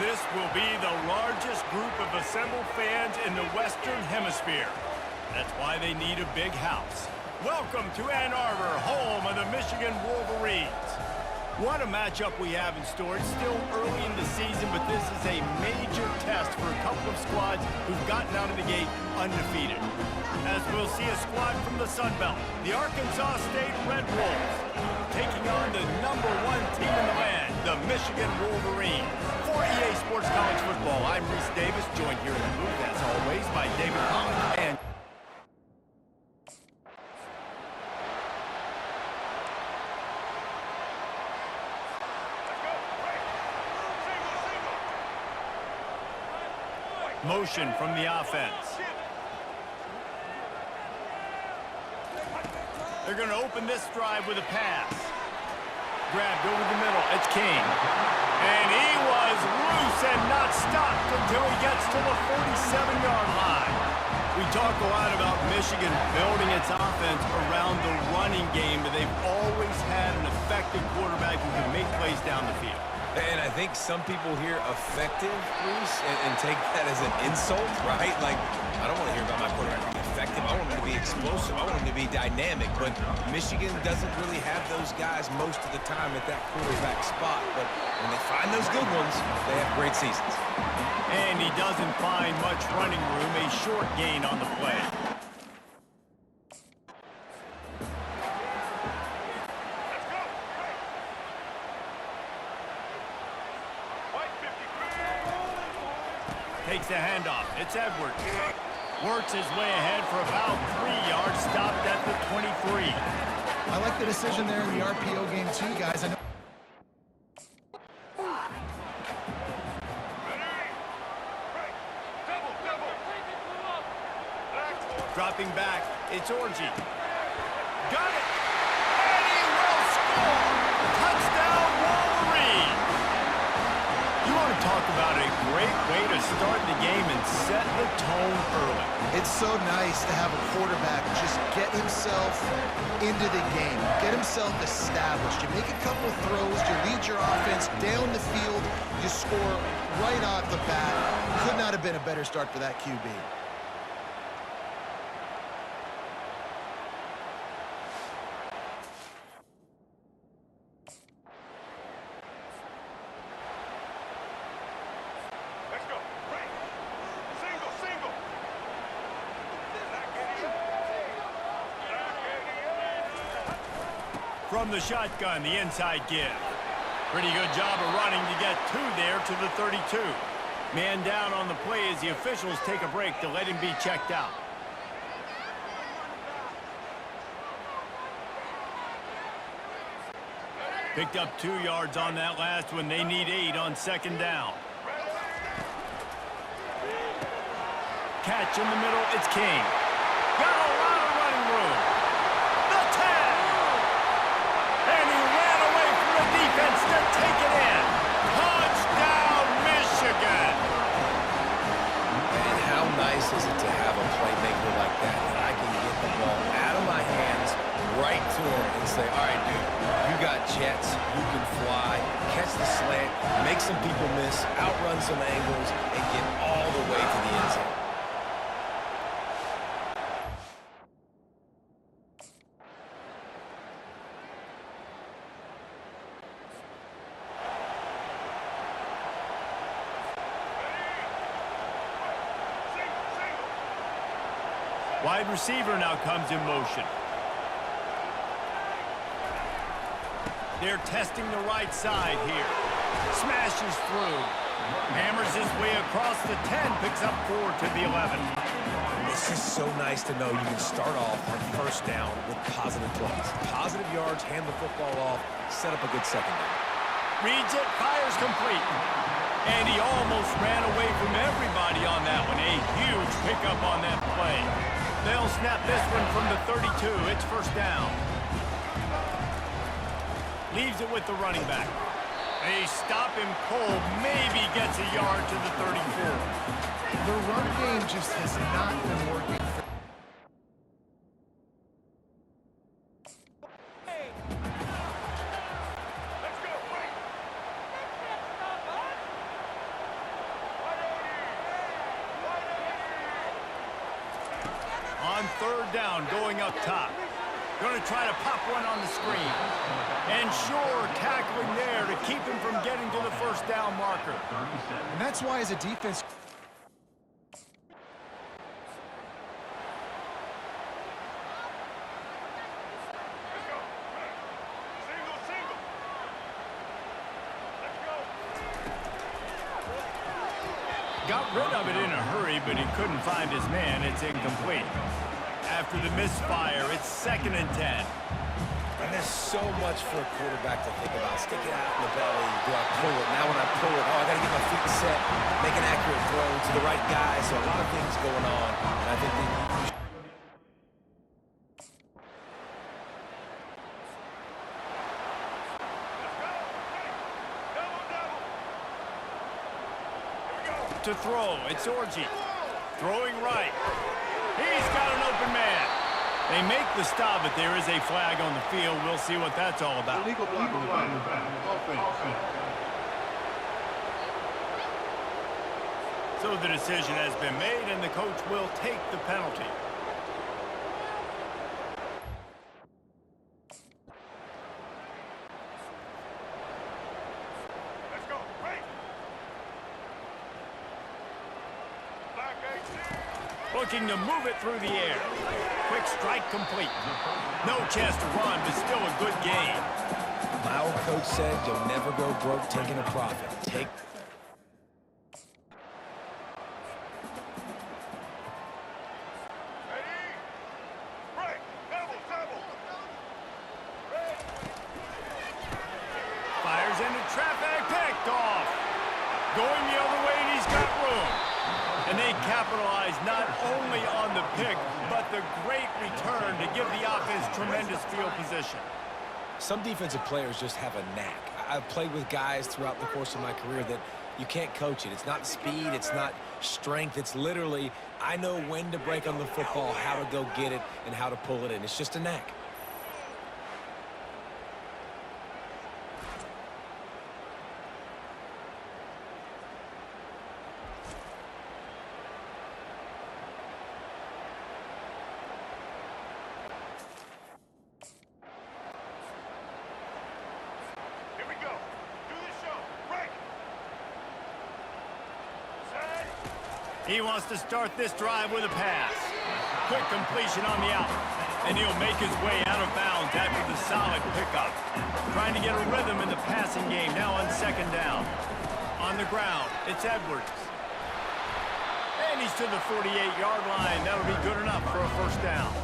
This will be the largest group of assembled fans in the Western Hemisphere. That's why they need a big house. Welcome to Ann Arbor, home of the Michigan Wolverines. What a matchup we have in store. It's still early in the season, but this is a major test for a couple of squads who've gotten out of the gate undefeated. As we'll see a squad from the Sun Belt, the Arkansas State Red Wolves, taking on the #1 team in the land, the Michigan Wolverines. For EA Sports College Football, I'm Reese Davis, joined here in the booth, as always, by David Collins and motion from the offense. They're going to open this drive with a pass. Grabbed over the middle. It's King. And he was loose and not stopped until he gets to the 47-yard line. We talk a lot about Michigan building its offense around the running game, but they've always had an effective quarterback who can make plays down the field. And I think some people hear effective, Bruce, and take that as an insult, right? Like, I don't want to hear about my quarterback being effective. I want him to be explosive. I want him to be dynamic. But Michigan doesn't really have those guys most of the time at that quarterback spot. But when they find those good ones, they have great seasons. And he doesn't find much running room. A short gain on the play. Takes the handoff. It's Edwards. Works his way ahead for about 3 yards. Stopped at the 23. I like the decision there in the RPO game too, guys. I know. Dropping back. It's Orji. Got it. And he will score. Touchdown, Wolverines. You want to talk about a great way to start the game and set the tone early. It's so nice to have a quarterback just get himself into the game, get himself established. You make a couple of throws, you lead your offense down the field, you score right off the bat. Could not have been a better start for that QB. From the shotgun, the inside give. Pretty good job of running to get two there to the 32. Man down on the play as the officials take a break to let him be checked out. Picked up 2 yards on that last one. They need 8 on second down. Catch in the middle. It's King. Got a lot of running room. The 10. And he ran away from the defense to take it in. Touchdown, Michigan. And how nice is it to have a playmaker like that I can get the ball out of my hands right to him and say, all right, dude, you got jets, you can fly, catch the slant, make some people miss, outrun some angles, and get all the way to the end zone. Wide receiver now comes in motion. They're testing the right side here. Smashes through. Hammers his way across the 10. Picks up 4 to the 11. This is so nice to know you can start off on first down with positive plays. Positive yards, hand the football off, set up a good second down. Reads it, fires complete. And he almost ran away from everybody on that one. A huge pickup on that play. They'll snap this one from the 32. It's first down. Leaves it with the running back. They stop him cold. Maybe gets a yard to the 34. The run game just has not been working for On third down, going up top. Going to try to pop one on the screen. And sure, tackling there to keep him from getting to the first down marker. And that's why as a defense... Got rid of it in a hurry, but he couldn't find his man. It's incomplete. After the misfire, it's 2nd and 10. And there's so much for a quarterback to think about. Stick it out in the belly. Do I pull it? Now when I pull it, I got to get my feet set, make an accurate throw to the right guy. So a lot of things going on. And I think they need to... To throw, it's Orji. Throwing right. He's got an open man. They make the stop, but there is a flag on the field. We'll see what that's all about. Illegal flag. So the decision has been made, and the coach will take the penalty. Looking to move it through the air. Quick strike complete. No chance to run, but still a good game. My old coach said you'll never go broke taking a profit. Fires into traffic, picked off. Going the other way, and he's got room. And they capitalize not only on the pick, but the great return to give the offense tremendous field position. Some defensive players just have a knack. I've played with guys throughout the course of my career that you can't coach it. It's not speed, it's not strength. It's literally, I know when to break on the football, how to go get it, and how to pull it in. It's just a knack. He wants to start this drive with a pass. Quick completion on the out. And he'll make his way out of bounds after the solid pickup. Trying to get a rhythm in the passing game now on 2nd down. On the ground, it's Edwards. And he's to the 48-yard line. That'll be good enough for a first down.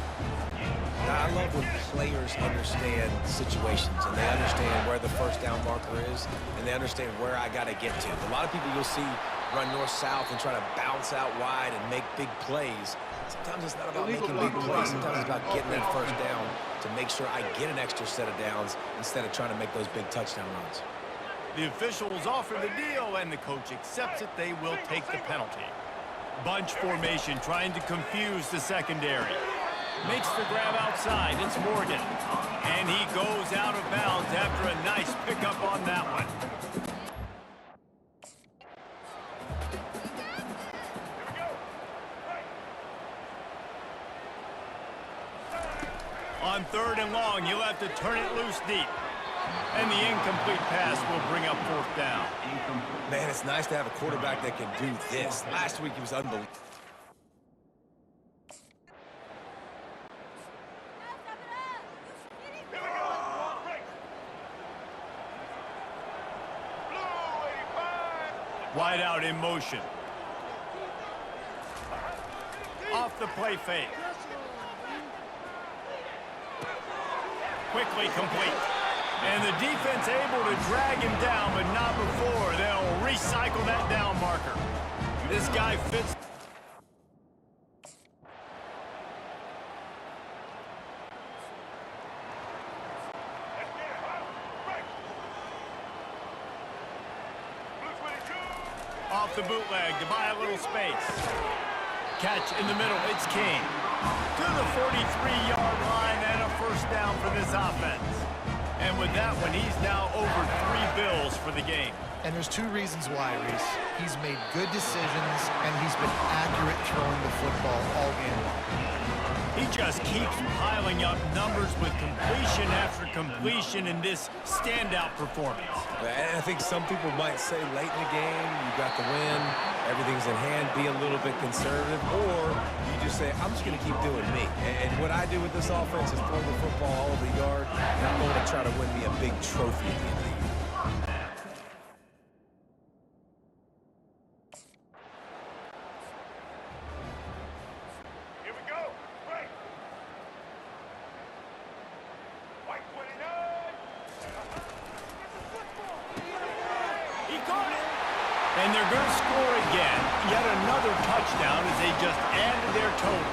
I love when players understand situations and they understand where the first down marker is and they understand where I got to get to. A lot of people you'll see run north-south and try to bounce out wide and make big plays. Sometimes it's not about making big plays. Sometimes it's about getting that first down to make sure I get an extra set of downs instead of trying to make those big touchdown runs. The officials offer the deal, and the coach accepts it. They will take the penalty. Bunch formation trying to confuse the secondary. Makes the grab outside. It's Morgan. And he goes out of bounds after a nice pickup on that one. On 3rd and long, he'll have to turn it loose deep. And the incomplete pass will bring up 4th down. Man, it's nice to have a quarterback that can do this. Last week, he was unbelievable. Wide out in motion. Off the play fake. Quickly complete. And the defense able to drag him down, but not before. They'll recycle that down marker. This guy fits. Off the bootleg to buy a little space. Catch in the middle, it's King. To the 43-yard line and a first down for this offense. And with that one, he's now over 3 bills for the game. And there's 2 reasons why, Reese. He's made good decisions, and he's been accurate throwing the football all game long. He just keeps piling up numbers with completion after completion in this standout performance. And I think some people might say late in the game, you got the win, everything's in hand, be a little bit conservative, or you just say, I'm just going to keep doing me. And what I do with this offense is throw the football all over the yard, and I'm going to try to win me a big trophy at the end of the year. And they're going to score again. Yet another touchdown as they just added their total.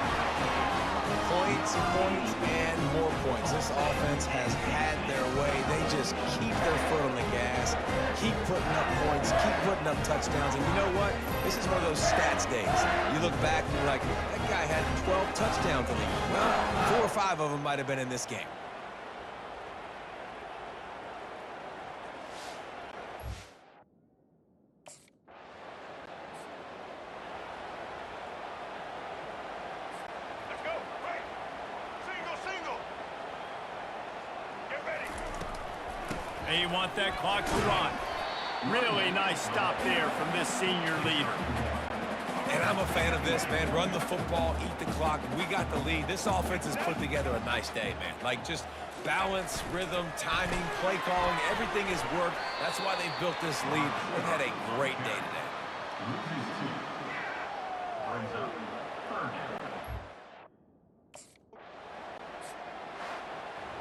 Points, points, and more points. This offense has had their way. They just keep their foot on the gas, keep putting up points, keep putting up touchdowns. And you know what? This is one of those stats days. You look back and you're like, that guy had 12 touchdowns in the year. Well, 4 or 5 of them might have been in this game. They want that clock to run. Really nice stop there from this senior leader. And I'm a fan of this, man. Run the football, eat the clock. We got the lead. This offense has put together a nice day, man. Like, just balance, rhythm, timing, play calling, everything has worked. That's why they've built this lead. They've had a great day today.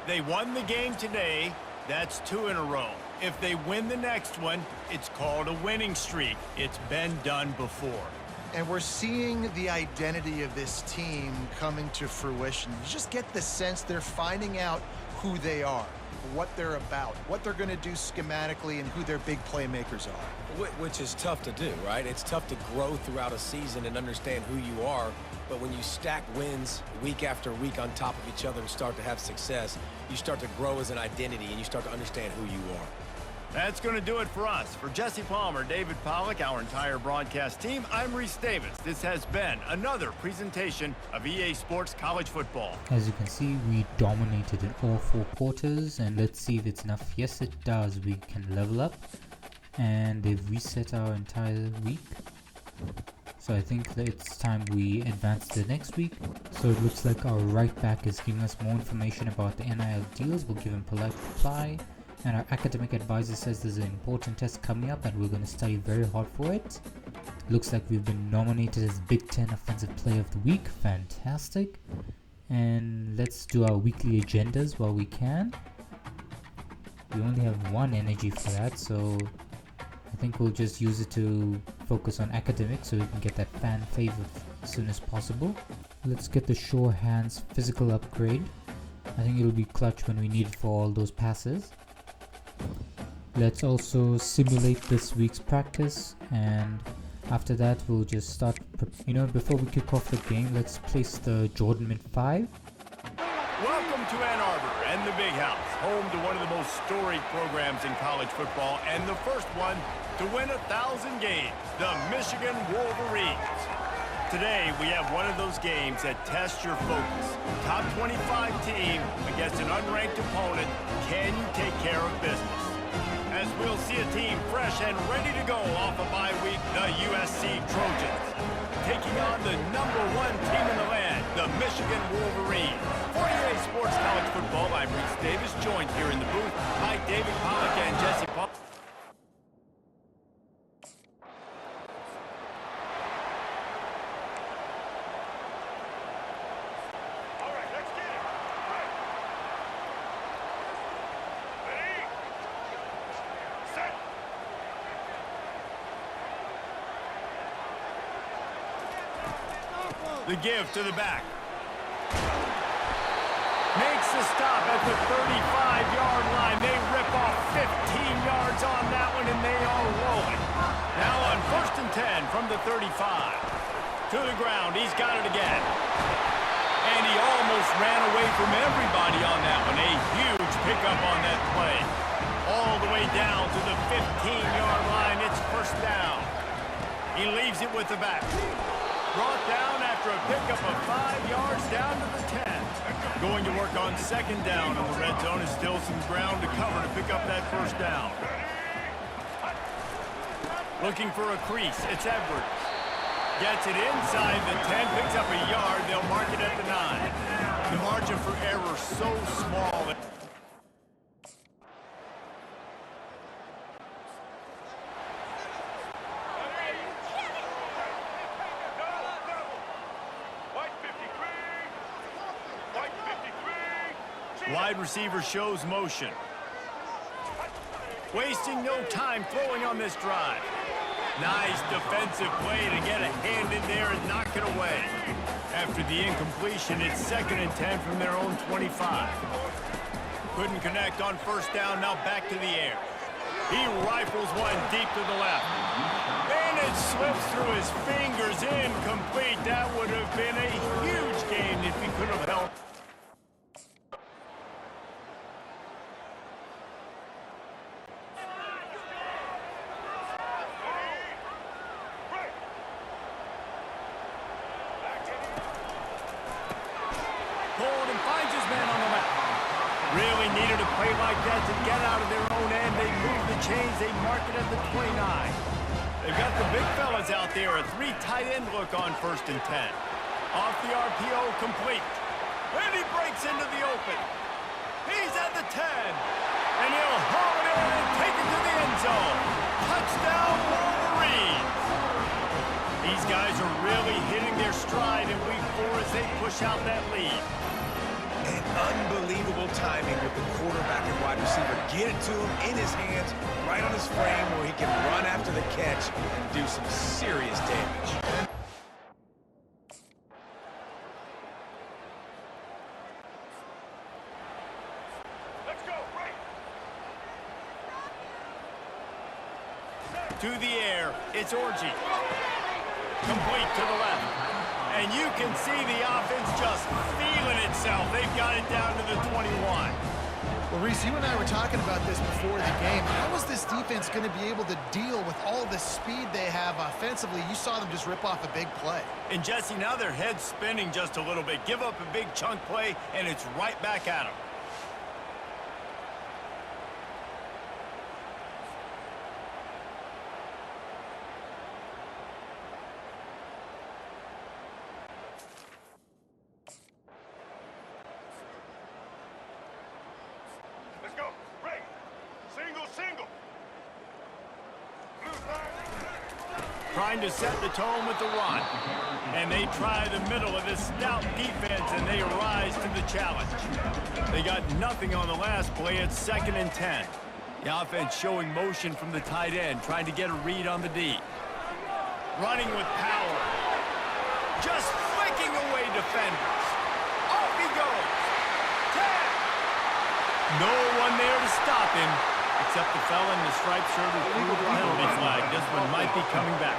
They won the game today. That's 2 in a row. If they win the next one, it's called a winning streak. It's been done before. And we're seeing the identity of this team coming to fruition. You just get the sense they're finding out who they are, what they're about, what they're going to do schematically, and who their big playmakers are. Which is tough to do, right? It's tough to grow throughout a season and understand who you are. But when you stack wins week after week on top of each other and start to have success, you start to grow as an identity and you start to understand who you are. That's going to do it for us. For Jesse Palmer, David Pollack, our entire broadcast team, I'm Reese Davis. This has been another presentation of EA Sports College Football. As you can see, we dominated in all 4 quarters, and let's see if it's enough. Yes, it does. We can level up, and they've reset our entire week. So I think that it's time we advance to the next week. So it looks like our right back is giving us more information about the NIL deals. We'll give him polite reply. And our academic advisor says there's an important test coming up and we're going to study very hard for it. Looks like we've been nominated as Big Ten Offensive Player of the Week. Fantastic. And let's do our weekly agendas while we can. We only have 1 energy for that, so I think we'll just use it to focus on academics so we can get that fan favorite as soon as possible. Let's get the Sure Hands physical upgrade. I think it'll be clutch when we need it for all those passes. Let's also simulate this week's practice, and after that we'll just start, before we kick off the game, let's place the Jordan Mint 5. Welcome to Ann Arbor and the Big House, home to one of the most storied programs in college football and the first one to win 1,000 games, the Michigan Wolverines. Today, we have one of those games that tests your focus. Top 25 team against an unranked opponent. Can you take care of business? As we'll see a team fresh and ready to go off a bye week, the USC Trojans. Taking on the #1 team in the land, the Michigan Wolverines. For EA Sports College Football, I'm Reese Davis, joined here in the booth by David Pollack and Jesse Paul. The give to the back. Makes the stop at the 35-yard line. They rip off 15 yards on that one, and they are rolling. Now on 1st and 10 from the 35. To the ground. He's got it again. And he almost ran away from everybody on that one. A huge pickup on that play. All the way down to the 15-yard line. It's 1st down. He leaves it with the back. Brought down after a pickup of 5 yards down to the 10. Going to work on second down in the red zone is still some ground to cover to pick up that first down. Looking for a crease, it's Edwards. Gets it inside the 10, picks up a yard. They'll mark it at the 9. The margin for error so small. Wide receiver shows motion. Wasting no time throwing on this drive. Nice defensive play to get a hand in there and knock it away. After the incompletion, it's 2nd and 10 from their own 25. Couldn't connect on first down, now back to the air. He rifles one deep to the left. And it slips through his fingers, incomplete. That would have been a huge gain if he could have held. Really needed a play like that to get out of their own end. They move the chains. They mark it at the 29. They've got the big fellas out there. A 3 tight end look on 1st and 10. Off the RPO, complete. And he breaks into the open. He's at the 10. And he'll haul it in and take it to the end zone. Touchdown, Wolverines. These guys are really hitting their stride in week 4 as they push out that lead. And unbelievable timing with the quarterback and wide receiver. Get it to him in his hands, right on his frame where he can run after the catch and do some serious damage. Let's go, right. To the air, it's Orgy. Complete to the left. And you can see the offense just feeling itself. They've got it down to the 21. Well, Reese, you and I were talking about this before the game. How is this defense going to be able to deal with all the speed they have offensively? You saw them just rip off a big play. And, Jesse, now their head's spinning just a little bit. Give up a big chunk play, and it's right back at them. Trying to set the tone with the run. And they try the middle of this stout defense, and they rise to the challenge. They got nothing on the last play. It's 2nd and 10. The offense showing motion from the tight end, trying to get a read on the D. Running with power. Just flicking away defenders. Off he goes. 10. No one there to stop him. Except the fella in the striped shirt who threw the penalty flag. This one might be coming back.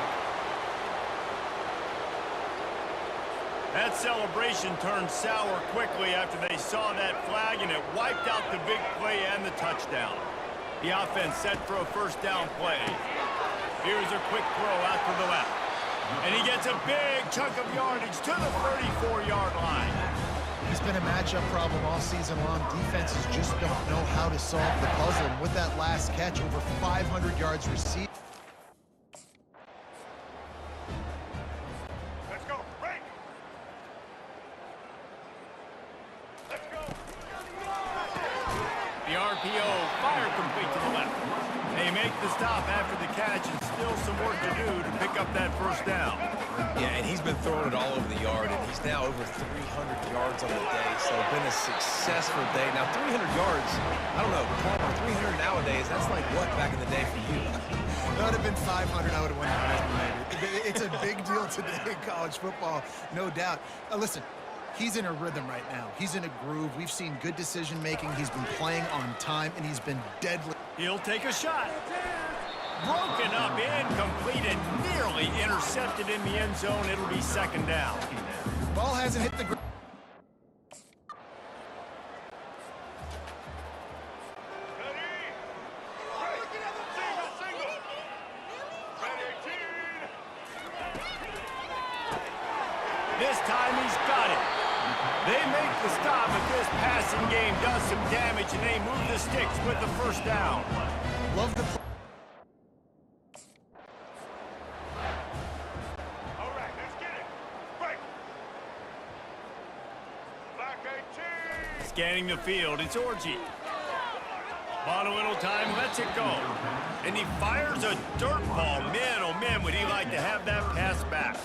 That celebration turned sour quickly after they saw that flag, and it wiped out the big play and the touchdown. The offense set for a first down play. Here's a quick throw out to the left. And he gets a big chunk of yardage to the 34-yard line. He's been a matchup problem all season long. Defenses just don't know how to solve the puzzle. And with that last catch, over 500 yards received. Let's go, break. Let's go. The RPO, fire complete to the left. They make the stop after the catch, and still some work to do to pick up that first down. Yeah, and he's been throwing it all over the yard, and he's now over 300 yards on the day, so it's been a successful day. Now, 300 yards, I don't know, Palmer, 300 nowadays, that's like what back in the day for you? That would have been 500, I would have won the Heisman, maybe. It's a big deal today in college football, no doubt. Listen, he's in a rhythm right now. He's in a groove. We've seen good decision-making. He's been playing on time, and he's been deadly. He'll take a shot. Broken up, incomplete, and nearly intercepted in the end zone. It'll be 2nd down. Ball hasn't hit the ground. This time he's got it. They make the stop, but this passing game does some damage, and they move the sticks with the first down. Love the play. All right, let's get it. Right. Black 18. Scanning the field, it's Orgy. Monumental time, lets it go. And he fires a dirt ball. Man, oh man, would he like to have that pass back.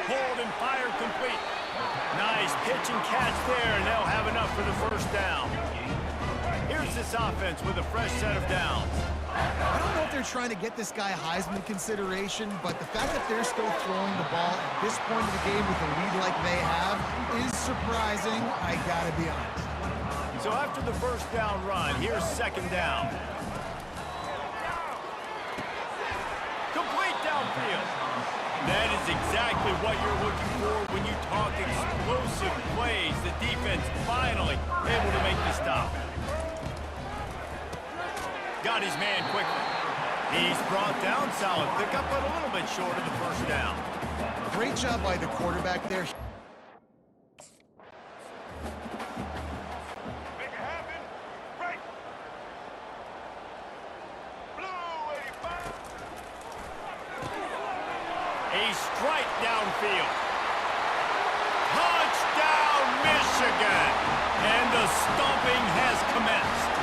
Hold and fire complete. Nice pitch and catch there, and they'll have enough for the first down. Here's this offense with a fresh set of downs. I don't know if they're trying to get this guy Heisman consideration, but the fact that they're still throwing the ball at this point of the game with a lead like they have is surprising, I gotta be honest. So after the first down run, here's second down. Complete downfield. That is exactly what you're looking for when you talk explosive plays. The defense finally able to make the stop. Got his man quickly. He's brought down, solid pickup, but a little bit short of the first down. Great job by the quarterback there. Make it happen. Right. Blue 85. A strike downfield. Touchdown, Michigan. And the stomping has commenced.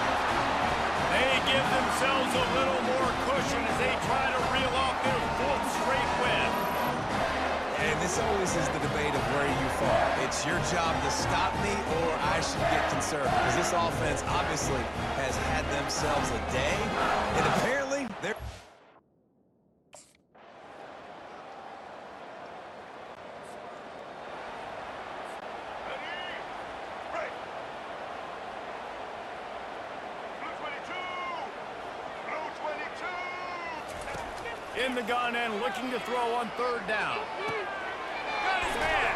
They give themselves a little more cushion as they try to reel off their fourth straight win. And this always is the debate of where you fall. It's your job to stop me or I should get conservative. Because this offense obviously has had themselves a day. And apparently they're... In the gun and looking to throw on third down. Got his man.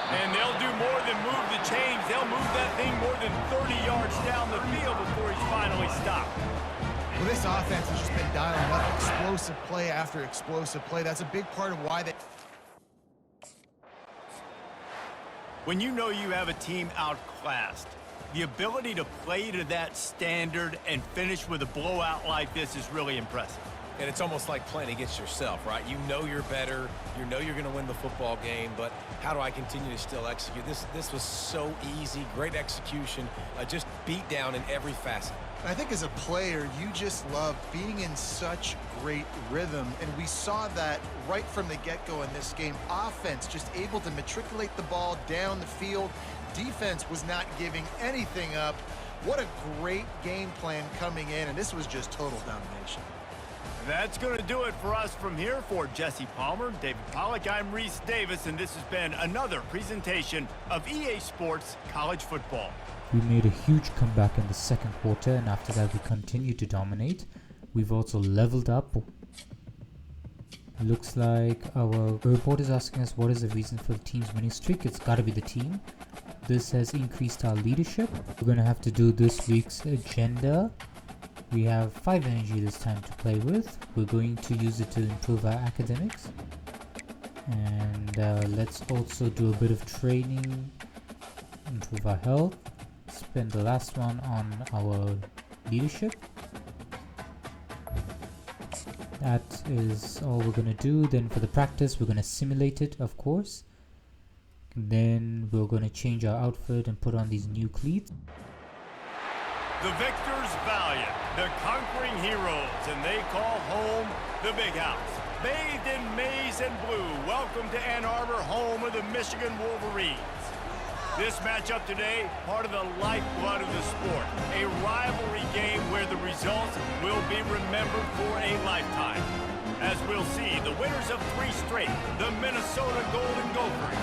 And they'll do more than move the chains. They'll move that thing more than 30 yards down the field before he's finally stopped. Well, this offense has just been dialing up explosive play after explosive play. That's a big part of why they... When you know you have a team outclassed, the ability to play to that standard and finish with a blowout like this is really impressive. And it's almost like playing against yourself, right? You know you're better. You know you're going to win the football game, but how do I continue to still execute? This was so easy, great execution, just beat down in every facet. I think as a player, you just love being in such great rhythm, and we saw that right from the get-go in this game. Offense just able to matriculate the ball down the field. Defense was not giving anything up. What a great game plan coming in, and this was just total domination. That's going to do it for us from here. For Jesse Palmer, David Pollack, I'm Reese Davis, and this has been another presentation of EA Sports College Football. We made a huge comeback in the second quarter, and after that we continued to dominate. We've also leveled up. Looks like our report is asking us what is the reason for the team's winning streak. It's got to be the team. This has increased our leadership. We're going to have to do this week's agenda. We have 5 energy this time to play with. We're going to use it to improve our academics. And let's also do a bit of training, improve our health. Spend the last one on our leadership. That is all we're going to do. Then for the practice, we're going to simulate it, of course. Then we're going to change our outfit and put on these new cleats. The victors valiant, the conquering heroes, and they call home the Big House. Bathed in maize and blue, welcome to Ann Arbor, home of the Michigan Wolverines. This matchup today, part of the lifeblood of the sport. A rivalry game where the results will be remembered for a lifetime. As we'll see, the winners of 3 straight, the Minnesota Golden Gophers,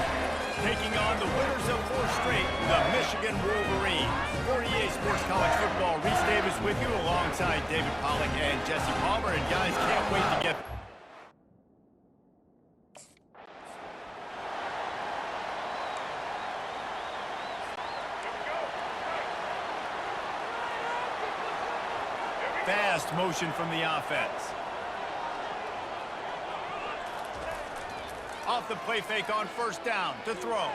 taking on the winners of 4 straight, the Michigan Wolverines. For EA Sports College Football, Reese Davis with you alongside David Pollack and Jesse Palmer. And guys, can't wait to get... Fast motion from the offense. Off the play fake on first down to throw.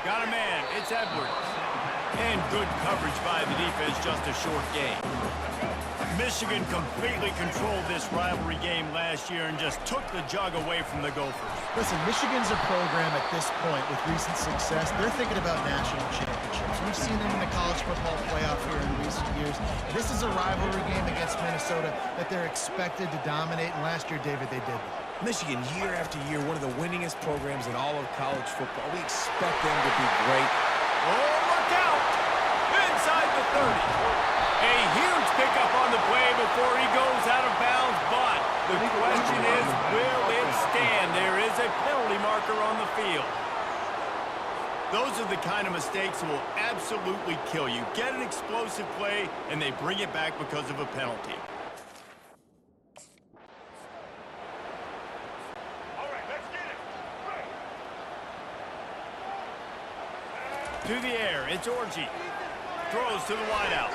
Got a man. It's Edwards. And good coverage by the defense, just a short game. Michigan completely controlled this rivalry game last year and just took the jug away from the Gophers. Listen, Michigan's a program at this point with recent success. They're thinking about national championships. We've seen them in the college football playoff here in recent years. This is a rivalry game against Minnesota that they're expected to dominate, and last year, David, they did that. Michigan, year after year, one of the winningest programs in all of college football. We expect them to be great. Oh, look out! Inside the 30. A huge pickup on the play before he goes out of bounds, but the question is, will it stand? There is a penalty marker on the field. Those are the kind of mistakes that will absolutely kill you. Get an explosive play, and they bring it back because of a penalty. To the air, it's Orji. Throws to the wideout.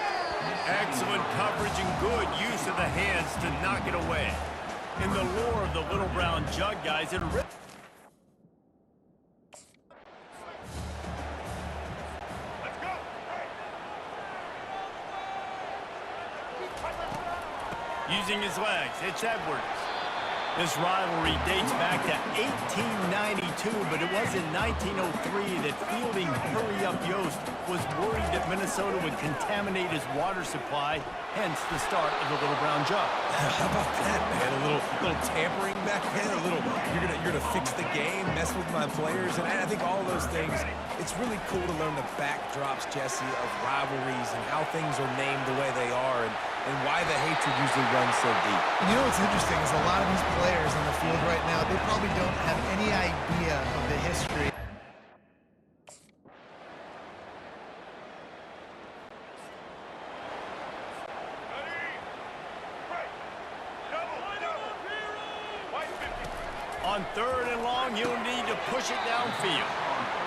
Excellent coverage and good use of the hands to knock it away. In the lore of the little brown jug, guys, it ripped. Let's go. Using his legs, it's Edwards. This rivalry dates back to 1892, but it was in 1903 that fielding Hurry-Up Yost was worried that Minnesota would contaminate his water supply, hence the start of the Little Brown Jug. How about that, man? A little tampering back then, you're gonna fix the game, mess with my players, and I think all those things. It's really cool to learn the backdrops, Jesse, of rivalries and how things are named the way they are, and why the hatred usually runs so deep. And you know what's interesting is a lot of these players on the field right now, they probably don't have any idea of the history. On third and long, you'll need to push it downfield.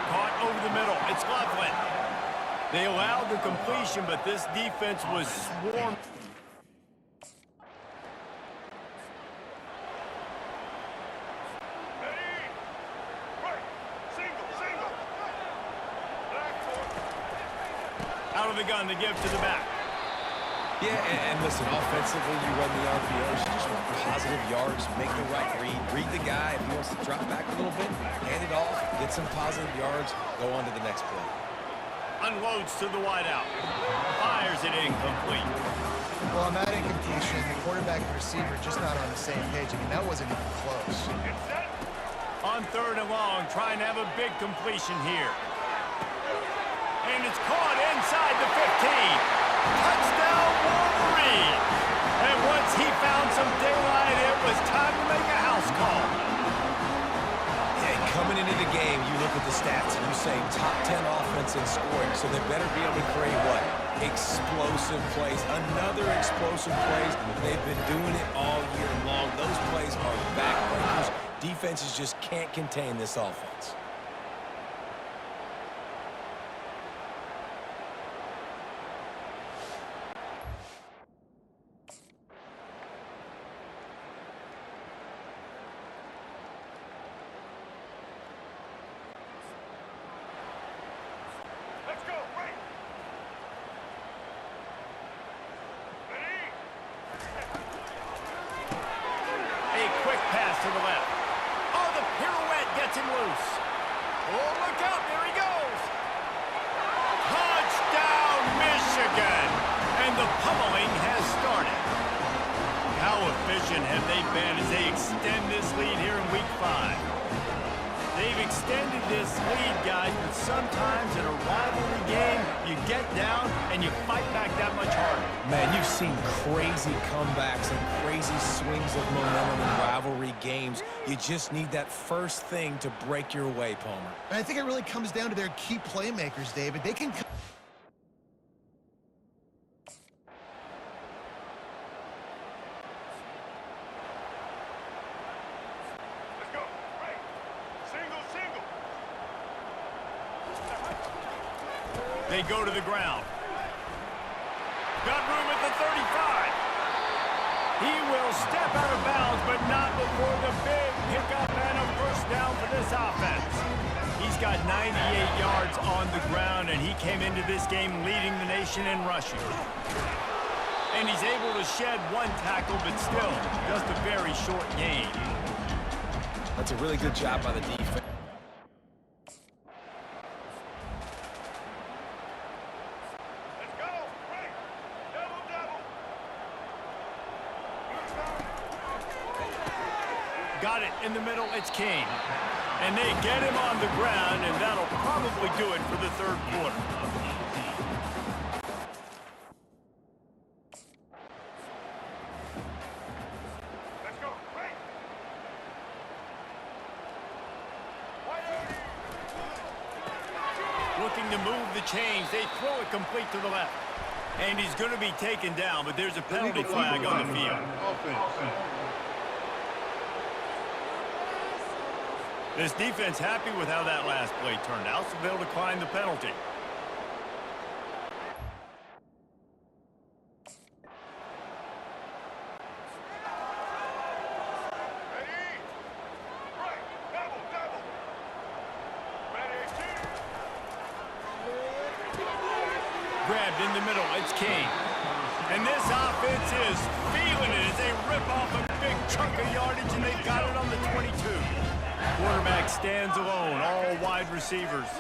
Caught over the middle. It's Loveland. They allowed the completion, but this defense was swarmed. Out of the gun to give to the back. Yeah, and listen, offensively, you run the RPOs, you just want positive yards, make the right read the guy. If he wants to drop back a little bit, hand it off, get some positive yards, go on to the next play. Unloads to the wideout. Fires it incomplete. Well, on that incompletion, the quarterback and receiver just not on the same page. I mean, that wasn't even close. On third and long, trying to have a big completion here. And it's caught inside the 15. Touchdown, Wolverines! And once he found some daylight, it was time to make a house call. Hey, coming into the game, you look at the stats and you say top 10 offense in scoring, so they better be able to create what? Explosive plays. Another explosive plays. They've been doing it all year long. Those plays are backbreakers. Defenses just can't contain this offense. To the left. Oh, the pirouette gets him loose. Oh, look out. There he goes. Touchdown, Michigan. And the pummeling has started. How efficient have they been as they extend this lead here in Week 5? They've extended this lead, guys, but sometimes in a rivalry game, you get down and you fight back that much harder. Man, you've seen crazy comebacks and crazy swings of momentum in rivalry games. You just need that first thing to break your way, Palmer. And I think it really comes down to their key playmakers, David. They can... They go to the ground. Got room at the 35. He will step out of bounds, but not before the big pickup and a first down for this offense. He's got 98 yards on the ground, and he came into this game leading the nation in rushing. And he's able to shed one tackle, but still just a very short gain. That's a really good job by the defense. Got it in the middle, it's King. And they get him on the ground, and that'll probably do it for the third quarter. Let's go. Looking to move the chains, they throw it complete to the left. And he's going to be taken down, but there's a penalty flag on the field. This defense happy with how that last play turned out, so they'll decline the penalty. Grabbed in the middle, it's King. And this offense is feeling it as they rip off a big chunk of yardage, and they've got it on the 22. Quarterback stands alone, all wide receivers.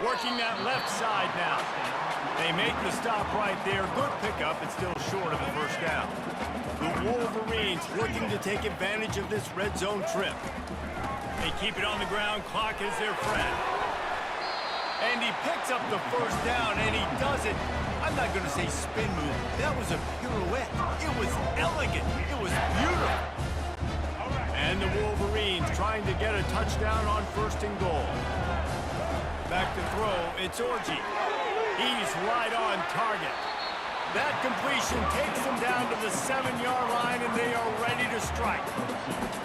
Working that left side now. They make the stop right there. Good pickup, but still short of the first down. The Wolverines looking to take advantage of this red zone trip. They keep it on the ground. Clock is their friend. And he picks up the first down, and he does it. I'm not going to say spin move. That was a pirouette. It was elegant. It was beautiful. And the Wolverines trying to get a touchdown on first and goal. Back to throw, it's Orji. He's right on target. That completion takes them down to the 7-yard line, and they are ready to strike.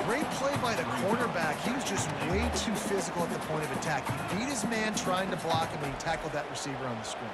Great play by the cornerback. He was just way too physical at the point of attack. He beat his man trying to block him, and he tackled that receiver on the screen.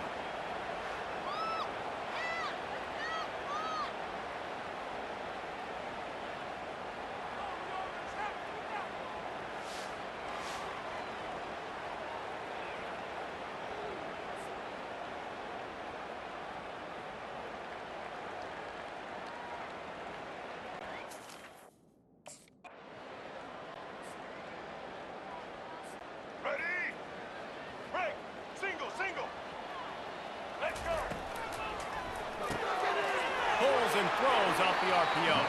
And throws off the RPO.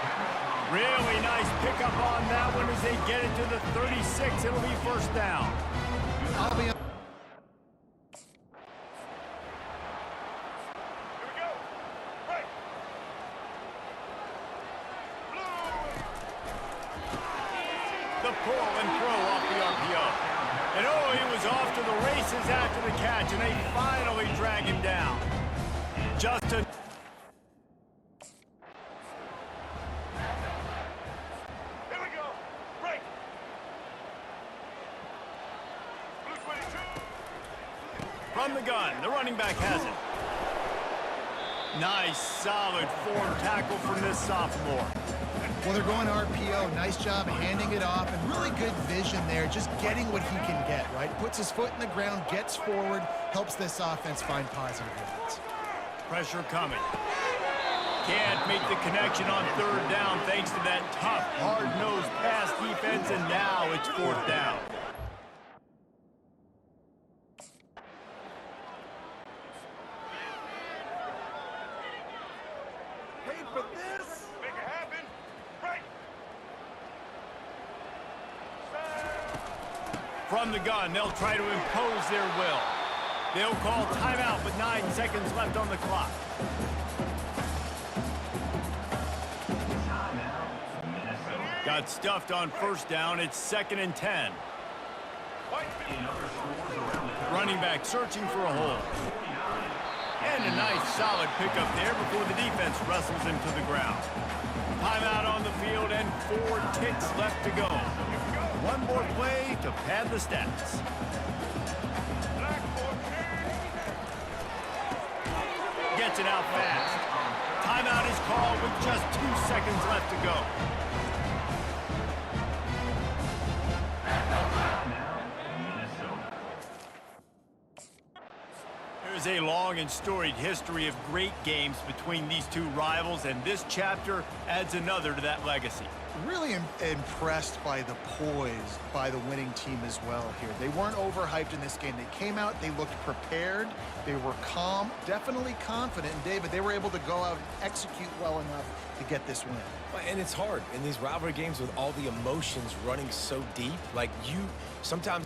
Really nice pickup on that one as they get it to the 36. It'll be first down. I'll be on. Here we go. Break. The pull and throw off the RPO. And oh, he was off to the races after the catch, and they finally drag him down. Justin. From the gun, the running back has it. Nice, solid form tackle from this sophomore. Well, they're going RPO. Nice job handing it off, and really good vision there, just getting what he can get, right? Puts his foot in the ground, gets forward, helps this offense find positive yards. Pressure coming. Can't make the connection on third down thanks to that tough, hard-nosed pass defense, and now it's fourth down. From the gun, they'll try to impose their will. They'll call timeout with 9 seconds left on the clock. Got stuffed on first down. It's 2nd and 10. Running back searching for a hole. And a nice solid pickup there before the defense wrestles him to the ground. Timeout on the field and 4 ticks left to go. One more play to pad the stats. Gets it out fast. timeout is called with just 2 seconds left to go. There's a long and storied history of great games between these two rivals, and this chapter adds another to that legacy. Really impressed by the poise by the winning team as well here. They weren't overhyped in this game. They came out, they looked prepared, they were calm, definitely confident. And David, they were able to go out and execute well enough to get this win. And it's hard in these rivalry games with all the emotions running so deep. Like, sometimes